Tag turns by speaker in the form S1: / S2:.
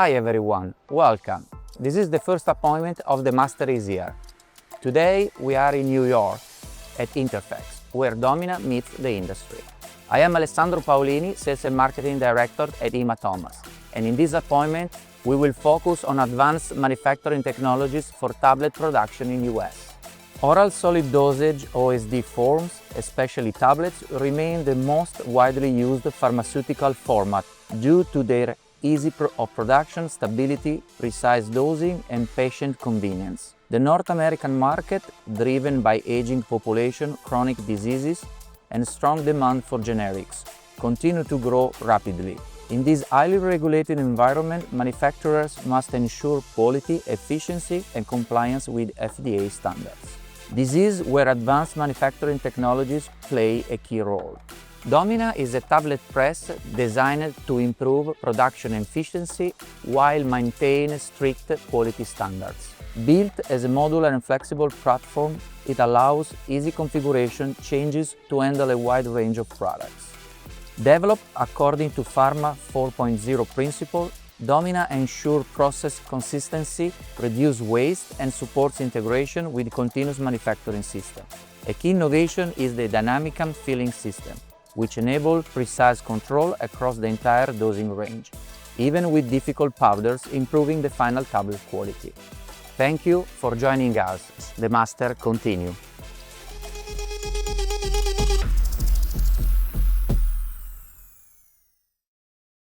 S1: Hi everyone, welcome. This is the first appointment of the Master is here. Today we are in New York at Interfax, where Domina meets the industry. I am Alessandro Paolini, Sales and Marketing Director at EMA Thomas, and in this appointment we will focus on advanced manufacturing technologies for tablet production in US. Oral solid dosage OSD forms, especially tablets, remain the most widely used pharmaceutical format due to their ease of production, stability, precise dosing, and patient convenience. The North American market, driven by aging population, chronic diseases, and strong demand for generics, continue to grow rapidly. In this highly regulated environment, manufacturers must ensure quality, efficiency, and compliance with FDA standards. This is where advanced manufacturing technologies play a key role. Domina is a tablet press designed to improve production efficiency while maintaining strict quality standards. Built as a modular and flexible platform, it allows easy configuration changes to handle a wide range of products. Developed according to Pharma 4.0 principle, Domina ensures process consistency, reduces waste, and supports integration with continuous manufacturing system. A key innovation is the dynamic filling system, which enables precise control across the entire dosing range, even with difficult powders, improving the final tablet quality. Thank you for joining us. The Master continue.